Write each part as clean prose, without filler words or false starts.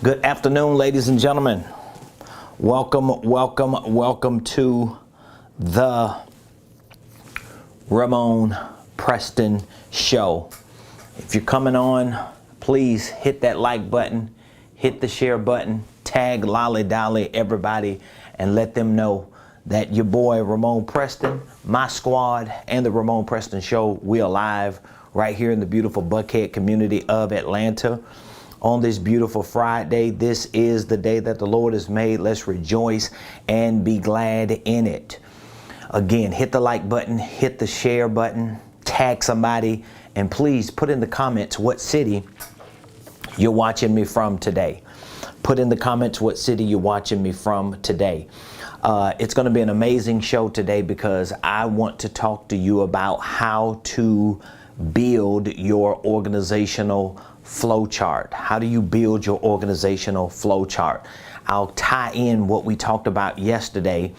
Good afternoon, ladies and gentlemen. Welcome to the Ramonepreston Show. If you're coming on, please hit that like button, hit the share button, tag Lolly Dolly everybody, and let them know that your boy Ramonepreston, my squad, and the Ramonepreston Show, we are live right here in the beautiful Buckhead community of Atlanta. On this beautiful Friday, this is the day that the Lord has made. Let's rejoice and be glad in it. Again, hit the like button, hit the share button, tag somebody, and please put in the comments what city you're watching me from today. Put in the comments what city you're watching me from today. It's going to be an amazing show today because I want to talk to you about how to build your organizational flow chart. How do you build your organizational flow chart? I'll tie in what we talked about yesterday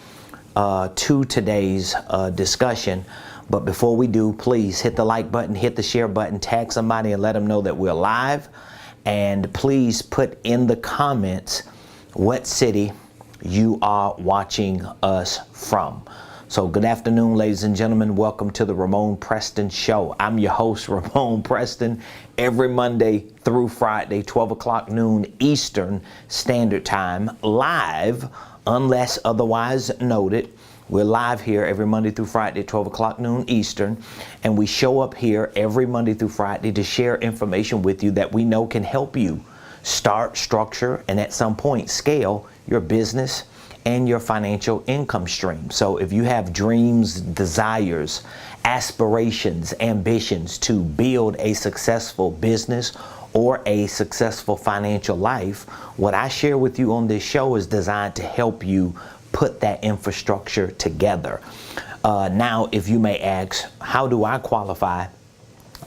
to today's discussion. But before we do, please hit the like button, hit the share button, tag somebody and let them know that we're live. And please put in the comments what city you are watching us from. So good afternoon, ladies and gentlemen. Welcome to the Ramonepreston Show. I'm your host, Ramonepreston, every Monday through Friday, 12 o'clock noon Eastern Standard Time, live, unless otherwise noted. We're live here every Monday through Friday, 12 o'clock noon Eastern, and we show up here every Monday through Friday to share information with you that we know can help you start, structure, and at some point scale your business and your financial income stream. So if you have dreams, desires, aspirations, ambitions to build a successful business or a successful financial life, what I share with you on this show is designed to help you put that infrastructure together. Now, if you may ask, how do I qualify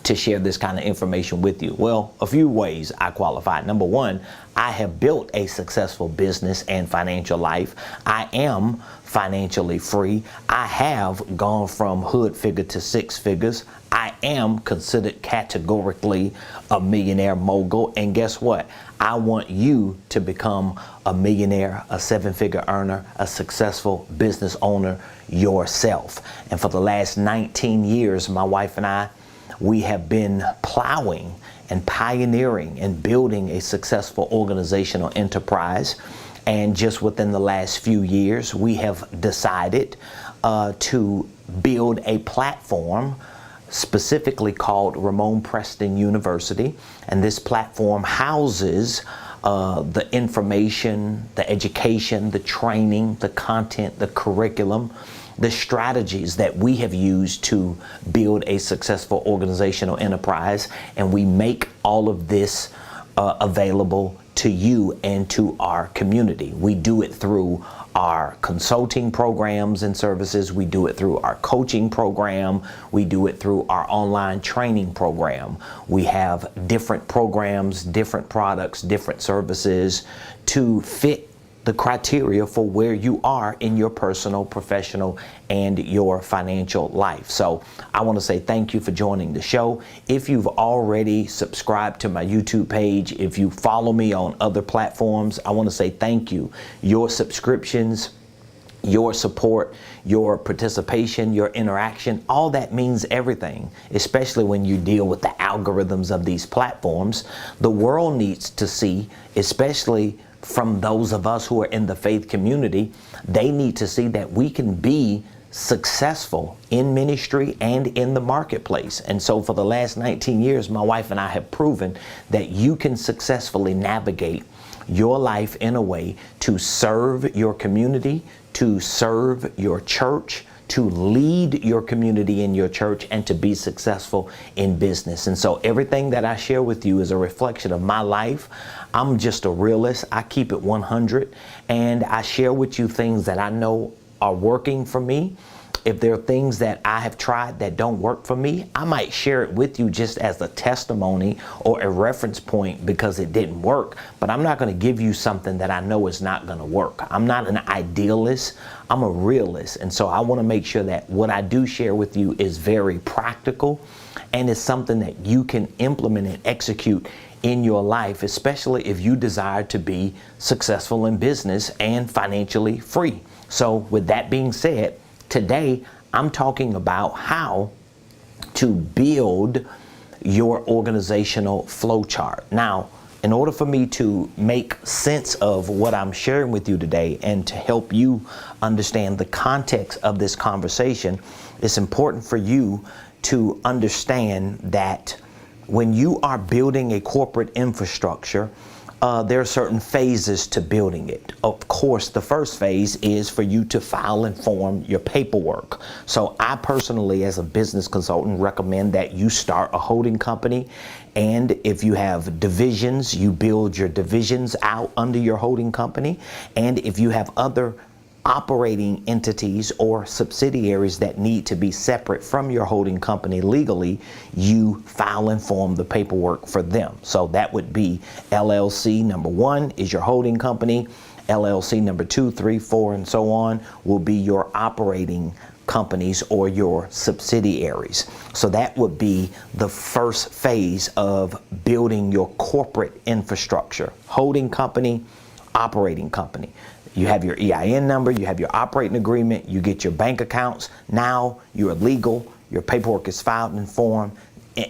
to share this kind of information with you? Well, a few ways I qualify. Number one, I have built a successful business and financial life. I am financially free. I have gone from hood figure to six figures. I am considered categorically a millionaire mogul. And guess what? I want you to become a millionaire, a seven-figure earner, a successful business owner yourself. And for the last 19 years, my wife and I, we have been plowing and pioneering and building a successful organizational enterprise. And just within the last few years, we have decided to build a platform specifically called Ramonepreston University. And this platform houses the information, the education, the training, the content, the curriculum, the strategies that we have used to build a successful organizational enterprise, and we make all of this available to you and to our community. We do it through our consulting programs and services. We do it through our coaching program. We do it through our online training program. We have different programs, different products, different services to fit the criteria for where you are in your personal, professional, and your financial life. So I want to say thank you for joining the show. If you've already subscribed to my YouTube page, if you follow me on other platforms, I want to say thank you. Your subscriptions, your support, your participation, your interaction, all that means everything, especially when you deal with the algorithms of these platforms. The world needs to see, especially from those of us who are in the faith community, they need to see that we can be successful in ministry and in the marketplace. And so for the last 19 years, my wife and I have proven that you can successfully navigate your life in a way to serve your community, to serve your church, to lead your community in your church, and to be successful in business. And so everything that I share with you is a reflection of my life. I'm just a realist. I keep it 100, and I share with you things that I know are working for me. If there are things that I have tried that don't work for me, I might share it with you just as a testimony or a reference point because it didn't work. But I'm not going to give you something that I know is not going to work. I'm not an idealist. I'm a realist. And so I want to make sure that what I do share with you is very practical and is something that you can implement and execute in your life, especially if you desire to be successful in business and financially free. So with that being said, today, I'm talking about how to build your organizational flow chart. Now, in order for me to make sense of what I'm sharing with you today and to help you understand the context of this conversation, it's important for you to understand that when you are building a corporate infrastructure, there are certain phases to building it. Of course, the first phase is for you to file and form your paperwork. So I personally, as a business consultant, recommend that you start a holding company. And if you have divisions, you build your divisions out under your holding company. And if you have other operating entities or subsidiaries that need to be separate from your holding company legally, you file and form the paperwork for them. So that would be LLC number 1 is your holding company. LLC number 2, 3, 4, and so on will be your operating companies or your subsidiaries. So that would be the first phase of building your corporate infrastructure. Holding company, operating company. You have your EIN number, you have your operating agreement, you get your bank accounts. Now you're legal, your paperwork is filed and formed,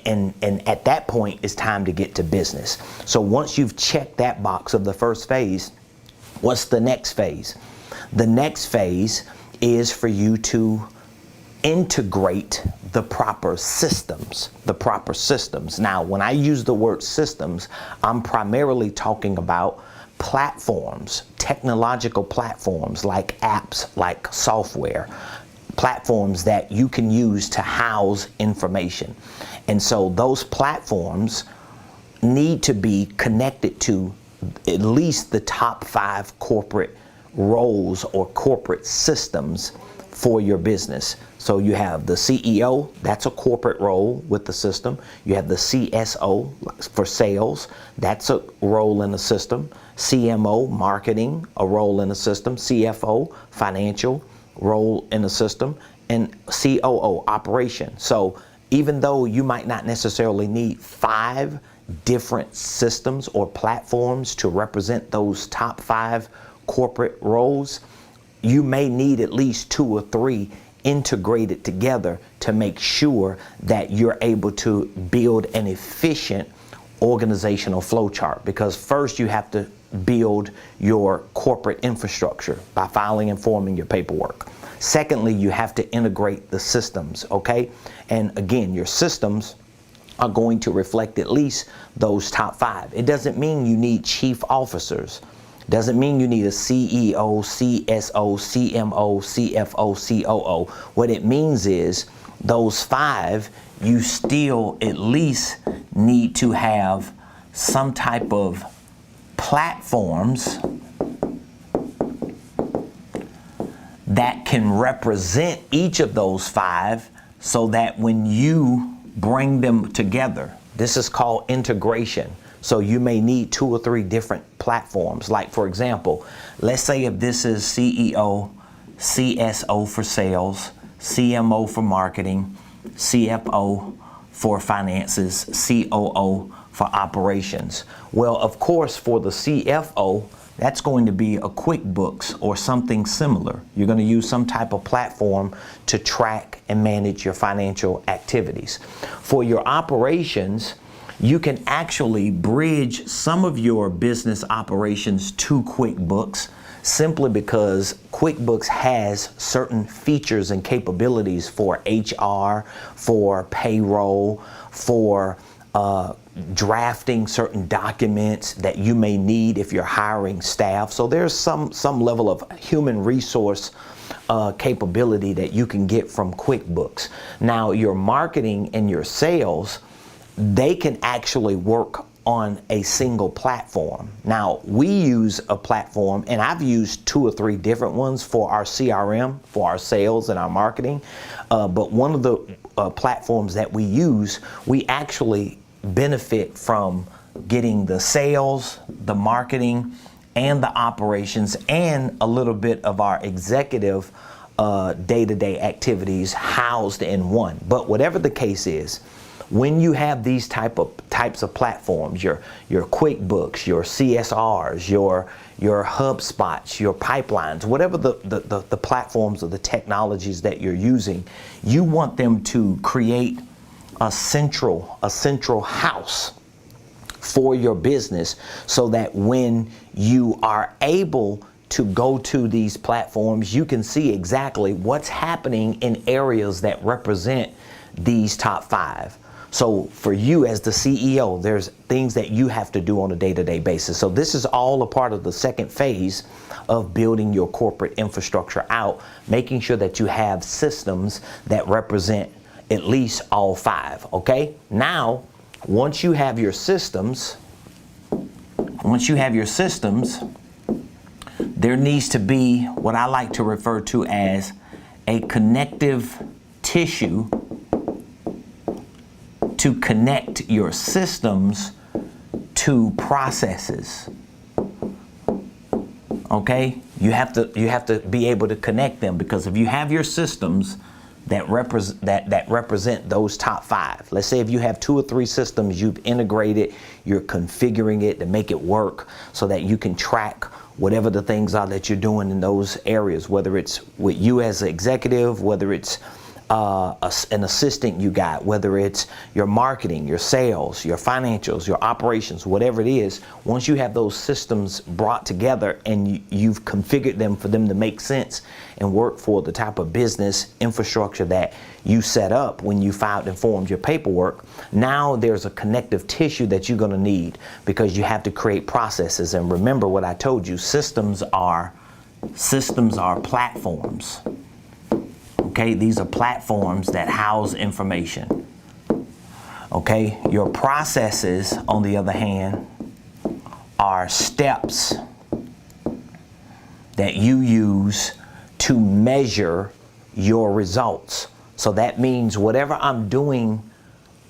and at that point it's time to get to business. So once you've checked that box of the first phase, what's the next phase? The next phase is for you to integrate the proper systems. Now, when I use the word systems, I'm primarily talking about platforms, technological platforms like apps, like software, platforms that you can use to house information. And so those platforms need to be connected to at least the top 5 corporate roles or corporate systems for your business. So you have the CEO, that's a corporate role with the system. You have the CSO for sales, that's a role in the system. CMO, marketing, a role in the system. CFO, financial, role in the system. And COO, operation. So even though you might not necessarily need 5 different systems or platforms to represent those top 5 corporate roles, you may need at least 2 or 3 integrated together to make sure that you're able to build an efficient organizational flow chart. Because first you have to build your corporate infrastructure by filing and forming your paperwork. Secondly, you have to integrate the systems, okay? And again, your systems are going to reflect at least those top 5. It doesn't mean you need chief officers. Doesn't mean you need a CEO, CSO, CMO, CFO, COO. What it means is those 5, you still at least need to have some type of platforms that can represent each of those 5 so that when you bring them together, this is called integration. So you may need 2 or 3 different platforms. Like for example, let's say if this is CEO, CSO for sales, CMO for marketing, CFO for finances, COO for operations. Well, of course, for the CFO, that's going to be a QuickBooks or something similar. You're going to use some type of platform to track and manage your financial activities. For your operations, you can actually bridge some of your business operations to QuickBooks simply because QuickBooks has certain features and capabilities for HR, for payroll, for drafting certain documents that you may need if you're hiring staff. So there's some level of human resource capability that you can get from QuickBooks. Now, your marketing and your sales, they can actually work on a single platform. Now, we use a platform, and I've used 2 or 3 different ones for our CRM, for our sales and our marketing. But one of the platforms that we use, we actually benefit from getting the sales, the marketing, and the operations, and a little bit of our executive day-to-day activities housed in one. But whatever the case is, when you have these types of platforms, your QuickBooks, your CSRs, your HubSpots, your pipelines, whatever the platforms or the technologies that you're using, you want them to create a central house for your business, so that when you are able to go to these platforms, you can see exactly what's happening in areas that represent these top 5. So for you as the CEO, there's things that you have to do on a day-to-day basis. So this is all a part of the second phase of building your corporate infrastructure out, making sure that you have systems that represent at least all 5, okay? Now, once you have your systems, there needs to be what I like to refer to as a connective tissue to connect your systems to processes. Okay? You have to be able to connect them, because if you have your systems that represent those top 5. Let's say if you have 2 or 3 systems you've integrated, you're configuring it to make it work so that you can track whatever the things are that you're doing in those areas, whether it's with you as an executive, whether it's an assistant you got, whether it's your marketing, your sales, your financials, your operations, whatever it is. Once you have those systems brought together and you've configured them for them to make sense and work for the type of business infrastructure that you set up when you filed and formed your paperwork, now there's a connective tissue that you're going to need, because you have to create processes. And remember what I told you, systems are platforms. Okay, these are platforms that house information. Okay, your processes, on the other hand, are steps that you use to measure your results. So that means whatever I'm doing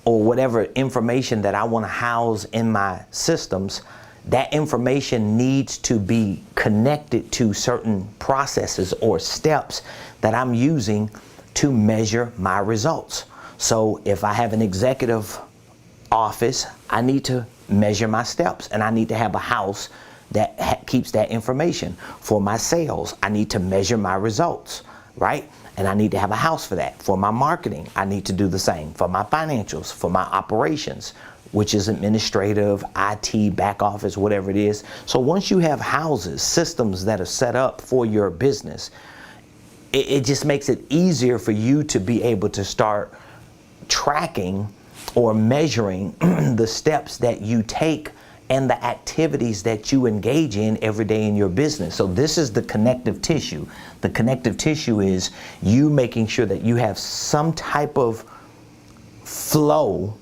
or whatever information that I want to house in my systems, that information needs to be connected to certain processes or steps that I'm using to measure my results. So if I have an executive office, I need to measure my steps, and I need to have a house that keeps that information. For my sales, I need to measure my results, right? And I need to have a house for that. For my marketing, I need to do the same. For my financials, for my operations, which is administrative, IT, back office, whatever it is. So once you have houses, systems that are set up for your business, it just makes it easier for you to be able to start tracking or measuring the steps that you take and the activities that you engage in every day in your business. So this is the connective tissue. The connective tissue is you making sure that you have some type of flow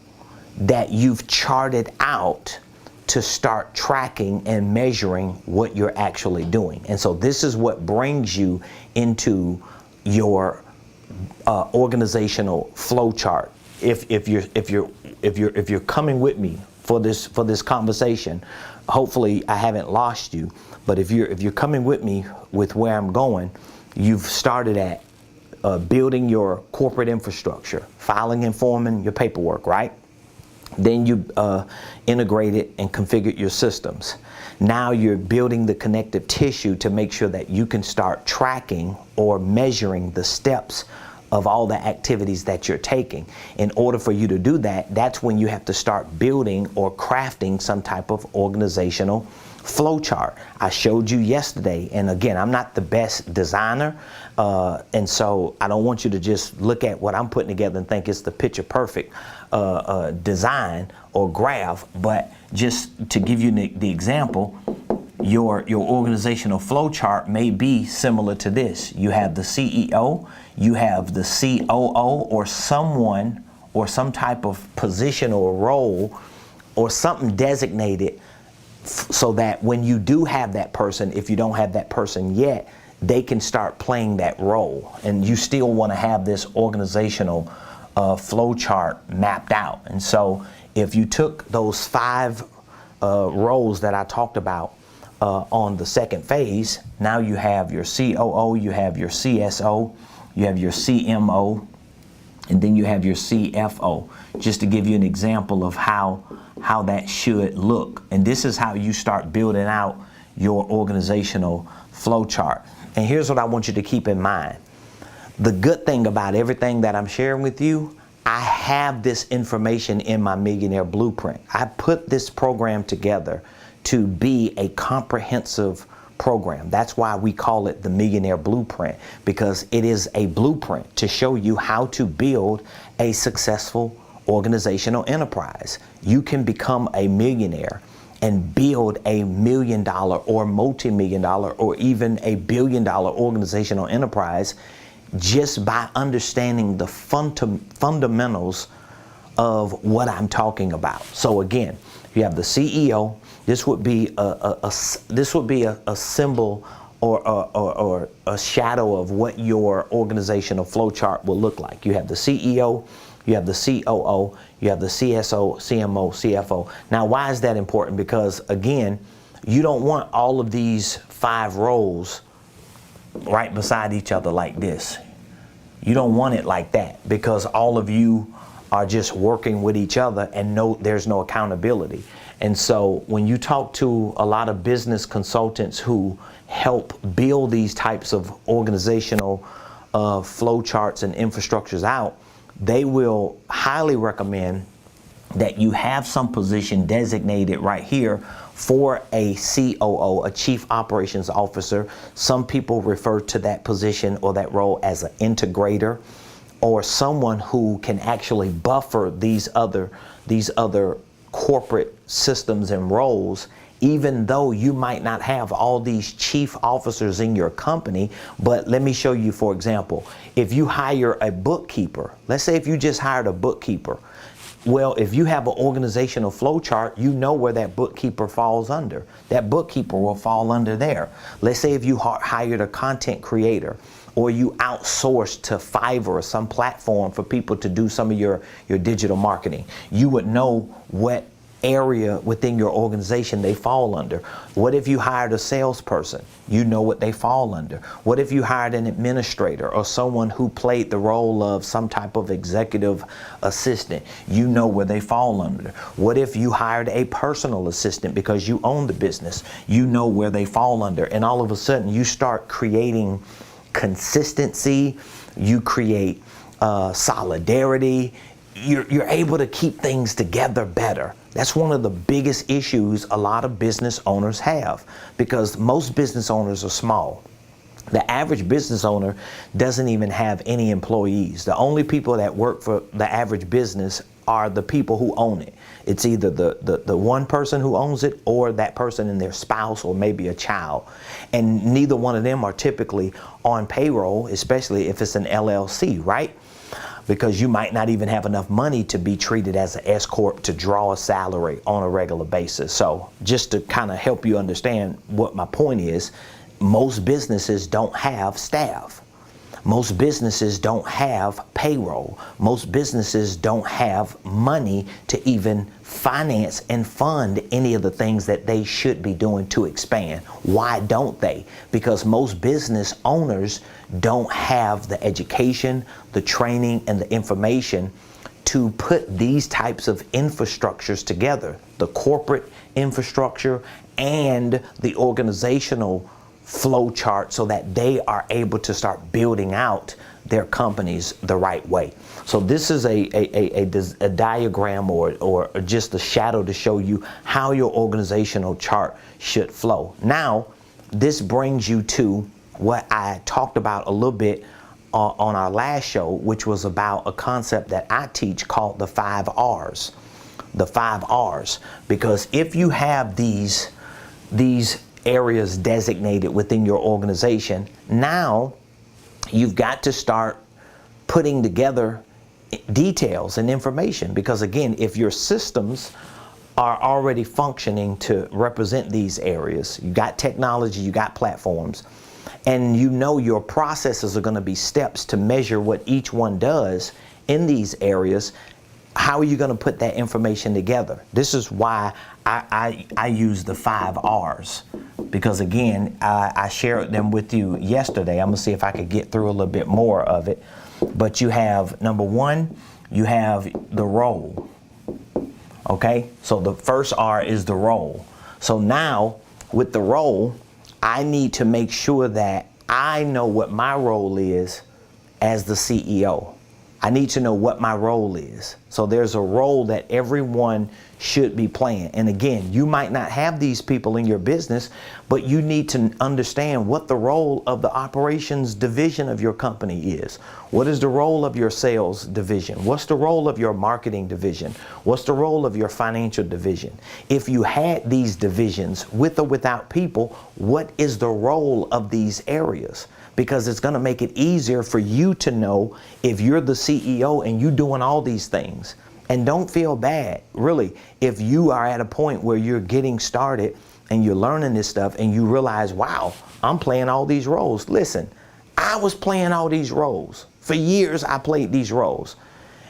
that you've charted out to start tracking and measuring what you're actually doing. And so this is what brings you into your organizational flow chart. If you're coming with me for this conversation, hopefully I haven't lost you. But if you're coming with me with where I'm going, you've started at building your corporate infrastructure, filing and forming your paperwork, right? Then you integrated and configured your systems. Now you're building the connective tissue to make sure that you can start tracking or measuring the steps of all the activities that you're taking. In order for you to do that, that's when you have to start building or crafting some type of organizational flow chart. I showed you yesterday, and again, I'm not the best designer, and so I don't want you to just look at what I'm putting together and think it's the picture perfect design or graph. But just to give you the example, your organizational flow chart may be similar to this. You have the CEO, you have the COO, or someone or some type of position or role or something designated so that when you do have that person, if you don't have that person yet, they can start playing that role. And you still want to have this organizational flow chart mapped out. And so if you took those 5 roles that I talked about on the second phase, now you have your COO, you have your CSO, you have your CMO, and then you have your CFO, just to give you an example of how that should look. And this is how you start building out your organizational flow chart. And here's what I want you to keep in mind. The good thing about everything that I'm sharing with you, I have this information in my Millionaire Blueprint. I put this program together to be a comprehensive program. That's why we call it the Millionaire Blueprint, because it is a blueprint to show you how to build a successful organizational enterprise. You can become a millionaire and build a $1 million or multi-million-dollar or even a billion-dollar organizational enterprise just by understanding the fundamentals of what I'm talking about. So again, you have the CEO. This would be a symbol or a shadow of what your organizational flow chart will look like. You have the CEO, you have the COO, you have the CSO, CMO, CFO. Now, why is that important? Because again, you don't want all of these 5 roles right beside each other like this. You don't want it like that, because all of you are just working with each other and there's no accountability. And so when you talk to a lot of business consultants who help build these types of organizational flow charts and infrastructures out, they will highly recommend that you have some position designated right here for a COO, a Chief Operations Officer. Some people refer to that position or that role as an integrator, or someone who can actually buffer these other corporate systems and roles, even though you might not have all these chief officers in your company. But let me show you, for example, if you hire a bookkeeper, let's say if you just hired a bookkeeper, well, if you have an organizational flow chart, you know where that bookkeeper falls under. That bookkeeper will fall under there. Let's say if you hired a content creator, or you outsourced to Fiverr or some platform for people to do some of your digital marketing, you would know what area within your organization they fall under. What if you hired a salesperson? You know what they fall under. What if you hired an administrator or someone who played the role of some type of executive assistant? You know where they fall under. What if you hired a personal assistant because you own the business? You know where they fall under. And all of a sudden you start creating consistency, you create solidarity, you're able to keep things together better. That's one of the biggest issues a lot of business owners have, because most business owners are small. The average business owner doesn't even have any employees. The only people that work for the average business are the people who own it. It's either the one person who owns it, or that person and their spouse, or maybe a child. And neither one of them are typically on payroll, especially if it's an LLC, right? Because you might not even have enough money to be treated as an S Corp to draw a salary on a regular basis. So just to kind of help you understand what my point is, most businesses don't have staff. Most businesses don't have payroll. Most businesses don't have money to even finance and fund any of the things that they should be doing to expand. Why don't they? Because most business owners don't have the education, the training, and the information to put these types of infrastructures together, the corporate infrastructure and the organizational flow chart, so that they are able to start building out their companies the right way. So this is a diagram or just a shadow to show you how your organizational chart should flow. Now, this brings you to what I talked about a little bit on our last show, which was about a concept that I teach called the 5 R's. The 5 R's. Because if you have these areas designated within your organization, now you've got to start putting together details and information. Because again, if your systems are already functioning to represent these areas. You got technology, you got platforms, and you know your processes are going to be steps to measure what each one does in these areas. How are you going to put that information together? This is why I use the 5 R's, because again, I shared them with you yesterday. I'm going to see if I could get through a little bit more of it. But you have, number 1, you have the role. Okay, so the first R is the role. So now with the role, I need to make sure that I know what my role is as the CEO. I need to know what my role is. So there's a role that everyone should be playing. And again, you might not have these people in your business, but you need to understand what the role of the operations division of your company is. What is the role of your sales division? What's the role of your marketing division? What's the role of your financial division? If you had these divisions with or without people, what is the role of these areas? Because it's going to make it easier for you to know if you're the CEO and you're doing all these things. And don't feel bad, really, if you are at a point where you're getting started and you're learning this stuff and you realize, wow, I'm playing all these roles. Listen, I was playing all these roles. For years, I played these roles.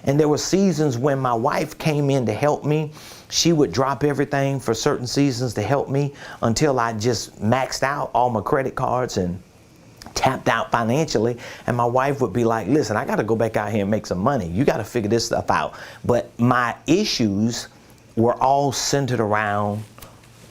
And there were seasons when my wife came in to help me. She would drop everything for certain seasons to help me until I just maxed out all my credit cards and tapped out financially, and my wife would be like, listen, I got to go back out here and make some money. You got to figure this stuff out. But my issues were all centered around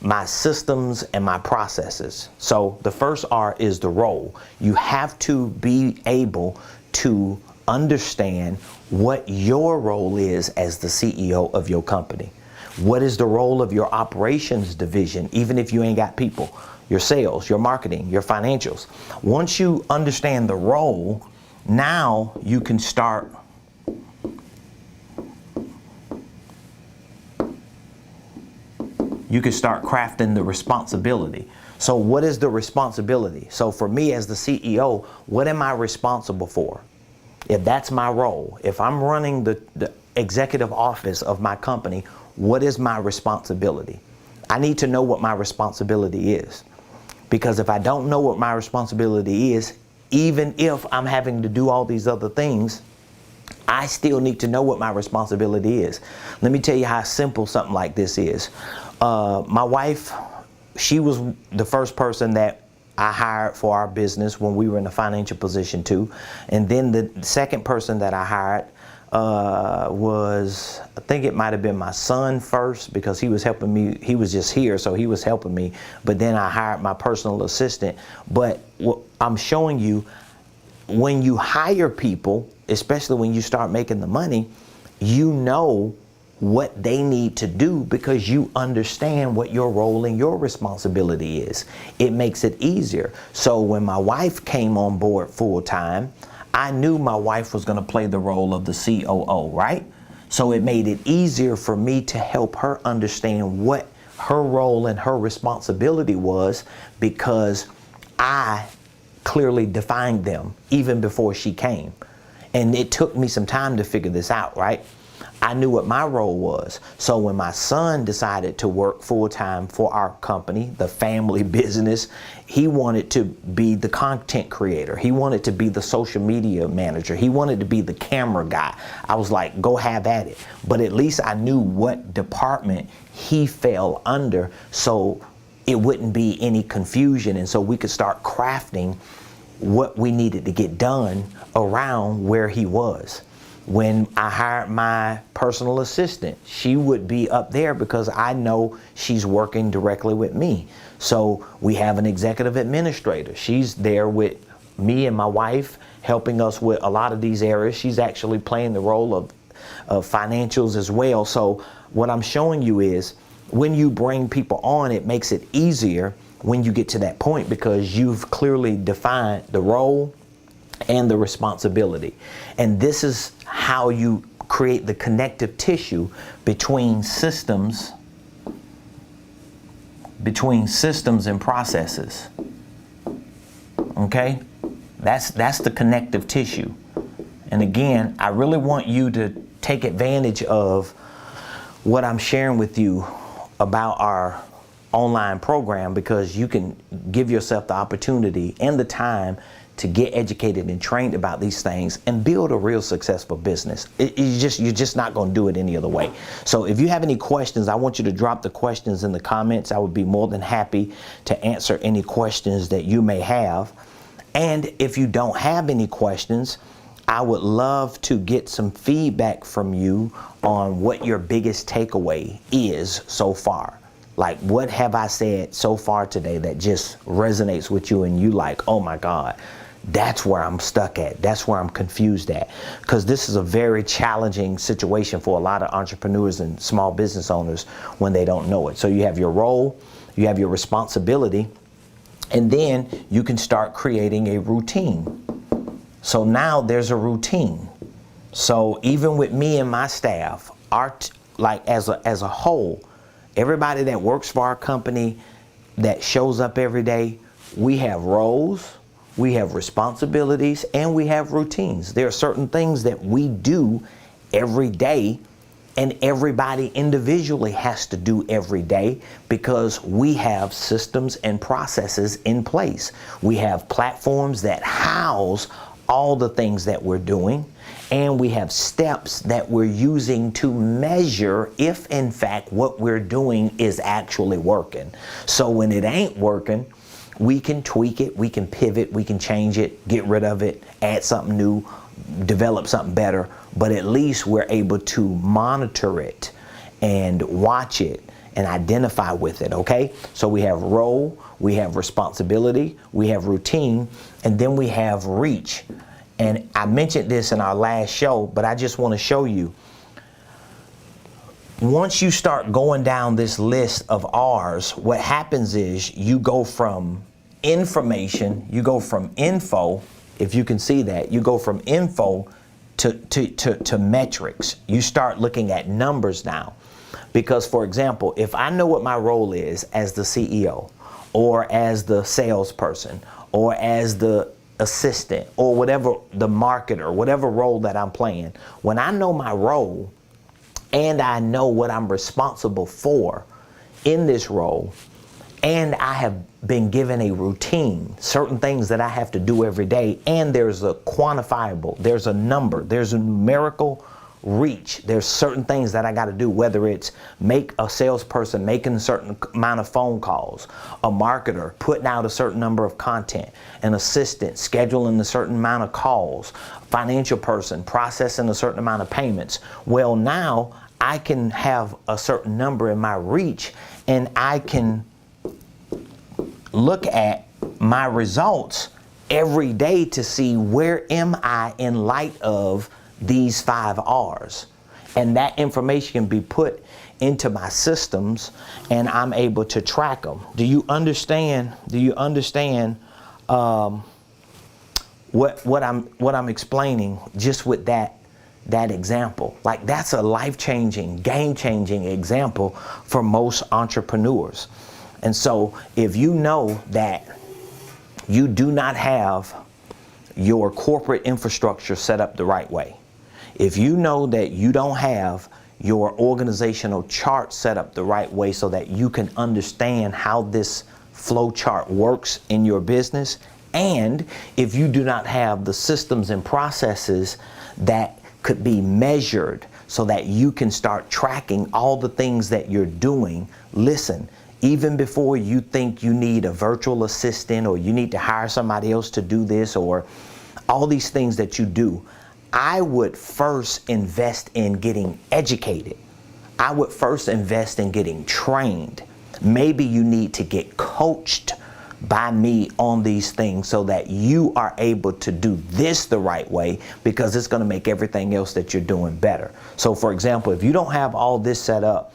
my systems and my processes. So the first R is the role. You have to be able to understand what your role is as the CEO of your company. What is the role of your operations division, even if you ain't got people? Your sales, your marketing, your financials. Once you understand the role, now you can start crafting the responsibility. So what is the responsibility? So for me as the CEO, what am I responsible for? If that's my role, if I'm running the executive office of my company, what is my responsibility? I need to know what my responsibility is. Because if I don't know what my responsibility is, even if I'm having to do all these other things, I still need to know what my responsibility is. Let me tell you how simple something like this is. My wife, she was the first person that I hired for our business when we were in a financial position too. And then the second person that I hired was, I think it might have been my son first, because he was helping me. He was just here, so he was helping me. But then I hired my personal assistant. But what I'm showing you, when you hire people, especially when you start making the money, you know what they need to do because you understand what your role and your responsibility is. It makes it easier. So when my wife came on board full time, I knew my wife was going to play the role of the COO, right? So it made it easier for me to help her understand what her role and her responsibility was, because I clearly defined them even before she came. And it took me some time to figure this out, right? I knew what my role was. So when my son decided to work full-time for our company, the family business, he wanted to be the content creator. He wanted to be the social media manager. He wanted to be the camera guy. I was like, go have at it. But at least I knew what department he fell under, so it wouldn't be any confusion. And so we could start crafting what we needed to get done around where he was. When I hired my personal assistant, she would be up there because I know she's working directly with me. So we have an executive administrator. She's there with me and my wife, helping us with a lot of these areas. She's actually playing the role of financials as well. So what I'm showing you is, when you bring people on, it makes it easier when you get to that point, because you've clearly defined the role and the responsibility. And this is how you create the connective tissue between systems and processes. Okay? That's the connective tissue. And again, I really want you to take advantage of what I'm sharing with you about our online program, because you can give yourself the opportunity and the time to get educated and trained about these things and build a real successful business. You're just not going to do it any other way. So if you have any questions, I want you to drop the questions in the comments. I would be more than happy to answer any questions that you may have. And if you don't have any questions, I would love to get some feedback from you on what your biggest takeaway is so far. Like, what have I said so far today that just resonates with you and you like, oh my God, that's where I'm stuck at. That's where I'm confused at. Because this is a very challenging situation for a lot of entrepreneurs and small business owners when they don't know it. So you have your role, you have your responsibility, and then you can start creating a routine. So now there's a routine. So even with me and my staff, as a whole, everybody that works for our company, that shows up every day, we have roles, we have responsibilities, and we have routines. There are certain things that we do every day, and everybody individually has to do every day, because we have systems and processes in place. We have platforms that house all the things that we're doing, and we have steps that we're using to measure if in fact what we're doing is actually working. So when it ain't working, we can tweak it, we can pivot, we can change it, get rid of it, add something new, develop something better, but at least we're able to monitor it and watch it and identify with it, okay? So we have role, we have responsibility, we have routine, and then we have reach. And I mentioned this in our last show, but I just want to show you. Once you start going down this list of R's, what happens is you go from information, you go from info, if you can see that, you go from info to metrics. You start looking at numbers now. Because, for example, if I know what my role is as the CEO, or as the salesperson, or as the assistant, or whatever, the marketer, whatever role that I'm playing, when I know my role and I know what I'm responsible for in this role, and I have been given a routine, certain things that I have to do every day, and there's a quantifiable, there's a number, there's a numerical reach. There's certain things that I got to do, whether it's make a salesperson making a certain amount of phone calls, a marketer putting out a certain number of content, an assistant scheduling a certain amount of calls, financial person processing a certain amount of payments. Well, now I can have a certain number in my reach, and I can look at my results every day to see where am I in light of these 5 R's, and that information can be put into my systems, and I'm able to track them. Do you understand? What I'm explaining just with that example? Like, that's a life-changing, game-changing example for most entrepreneurs. And so if you know that you do not have your corporate infrastructure set up the right way, if you know that you don't have your organizational chart set up the right way so that you can understand how this flow chart works in your business, and if you do not have the systems and processes that could be measured so that you can start tracking all the things that you're doing, listen, even before you think you need a virtual assistant, or you need to hire somebody else to do this, or all these things that you do, I would first invest in getting educated. I would first invest in getting trained. Maybe you need to get coached by me on these things so that you are able to do this the right way, because it's going to make everything else that you're doing better. So, for example, if you don't have all this set up,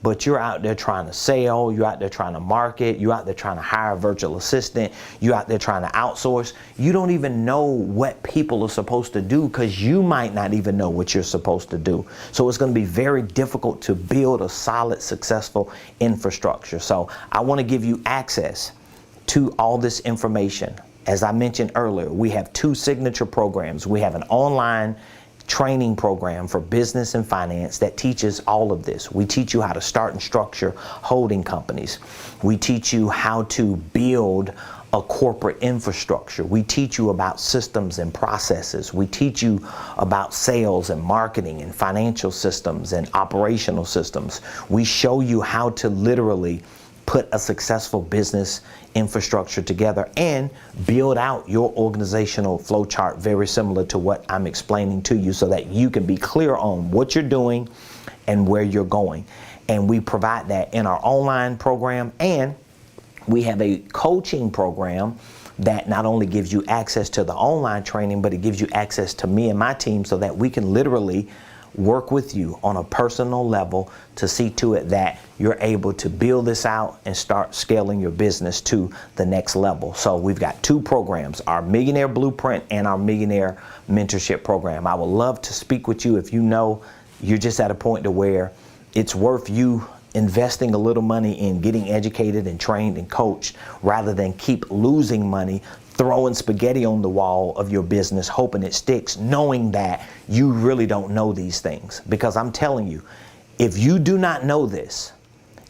but you're out there trying to sell, you're out there trying to market, you're out there trying to hire a virtual assistant, you're out there trying to outsource, you don't even know what people are supposed to do, because you might not even know what you're supposed to do. So it's going to be very difficult to build a solid, successful infrastructure. So I want to give you access to all this information. As I mentioned earlier, we have 2 signature programs. We have an online training program for business and finance that teaches all of this. We teach you how to start and structure holding companies. We teach you how to build a corporate infrastructure. We teach you about systems and processes. We teach you about sales and marketing and financial systems and operational systems. We show you how to literally put a successful business infrastructure together and build out your organizational flow chart very similar to what I'm explaining to you, so that you can be clear on what you're doing and where you're going. And we provide that in our online program, and we have a coaching program that not only gives you access to the online training, but it gives you access to me and my team, so that we can literally work with you on a personal level to see to it that you're able to build this out and start scaling your business to the next level. So we've got two programs, our Millionaire Blueprint and our Millionaire Mentorship Program. I would love to speak with you if you know you're just at a point to where it's worth you investing a little money in getting educated and trained and coached, rather than keep losing money throwing spaghetti on the wall of your business, hoping it sticks, knowing that you really don't know these things. Because I'm telling you, if you do not know this,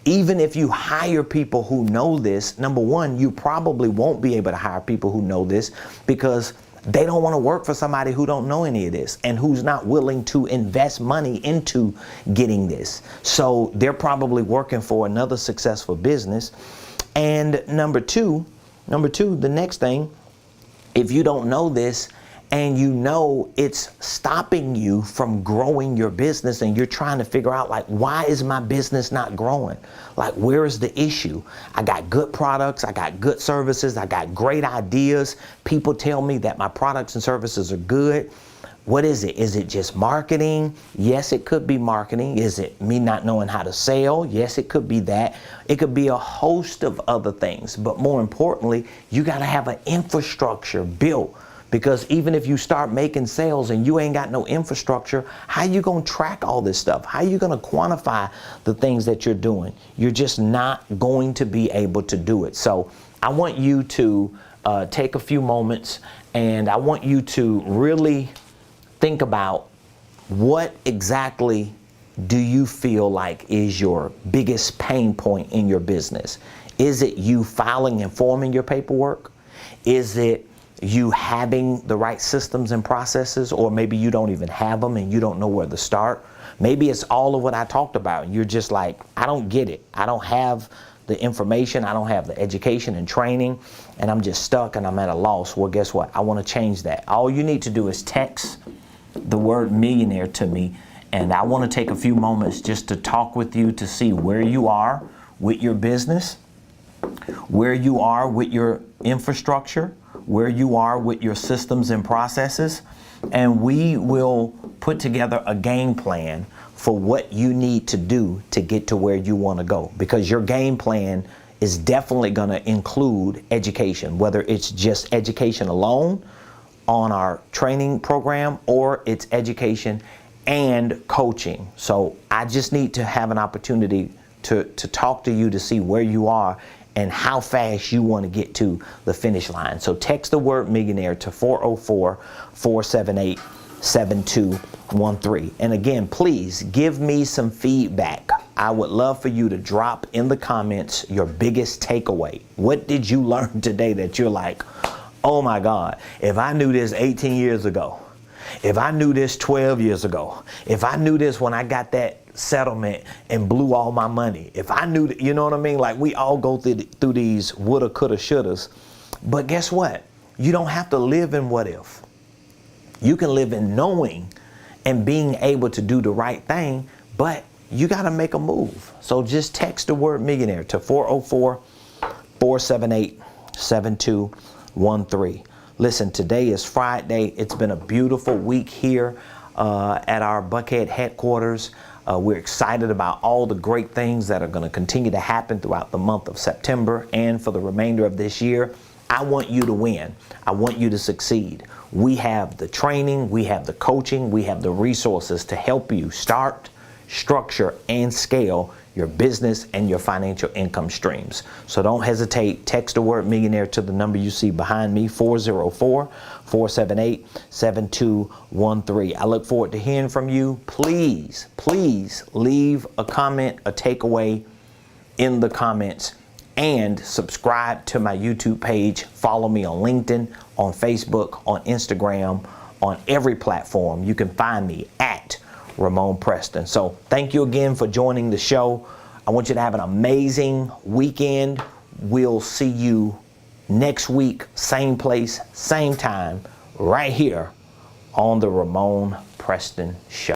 even if you hire people who know this, number one, you probably won't be able to hire people who know this, because they don't want to work for somebody who don't know any of this and who's not willing to invest money into getting this. So they're probably working for another successful business. And number two, the next thing, if you don't know this and you know it's stopping you from growing your business, and you're trying to figure out, like, why is my business not growing? Like, where is the issue? I got good products, I got good services, I got great ideas. People tell me that my products and services are good. What is it? Is it just marketing? Yes, it could be marketing. Is it me not knowing how to sell? Yes, it could be that. It could be a host of other things. But more importantly, you got to have an infrastructure built, because even if you start making sales and you ain't got no infrastructure, how you going to track all this stuff? How you going to quantify the things that you're doing? You're just not going to be able to do it. So I want you to take a few moments, and I want you to really think about, what exactly do you feel like is your biggest pain point in your business? Is it you filing and forming your paperwork? Is it you having the right systems and processes, or maybe you don't even have them and you don't know where to start? Maybe it's all of what I talked about. You're just like, I don't get it. I don't have the information. I don't have the education and training, and I'm just stuck and I'm at a loss. Well, guess what? I want to change that. All you need to do is text the word millionaire to me, and I want to take a few moments just to talk with you to see where you are with your business, where you are with your infrastructure, where you are with your systems and processes, and we will put together a game plan for what you need to do to get to where you want to go. Because your game plan is definitely going to include education, whether it's just education alone on our training program, or it's education and coaching. So I just need to have an opportunity to talk to you to see where you are and how fast you want to get to the finish line. So text the word millionaire to 404-478-7213. And again, please give me some feedback. I would love for you to drop in the comments your biggest takeaway. What did you learn today that you're like, oh my God, if I knew this 18 years ago, if I knew this 12 years ago, if I knew this when I got that settlement and blew all my money, if I knew that, you know what I mean? Like, we all go through these woulda, coulda, shouldas. But guess what? You don't have to live in what if. You can live in knowing and being able to do the right thing, but you got to make a move. So just text the word millionaire to 404-478-7213. Listen, today is Friday. It's been a beautiful week here at our Buckhead headquarters. We're excited about all the great things that are going to continue to happen throughout the month of September and for the remainder of this year. I want you to win. I want you to succeed. We have the training, we have the coaching, we have the resources to help you start, structure, and scale your business, and your financial income streams. So don't hesitate. Text the word millionaire to the number you see behind me, 404-478-7213. I look forward to hearing from you. Please, please leave a comment, a takeaway in the comments, and subscribe to my YouTube page. Follow me on LinkedIn, on Facebook, on Instagram, on every platform. You can find me at Ramonepreston. So thank you again for joining the show. I want you to have an amazing weekend. We'll see you next week, same place, same time, right here on the Ramonepreston Show.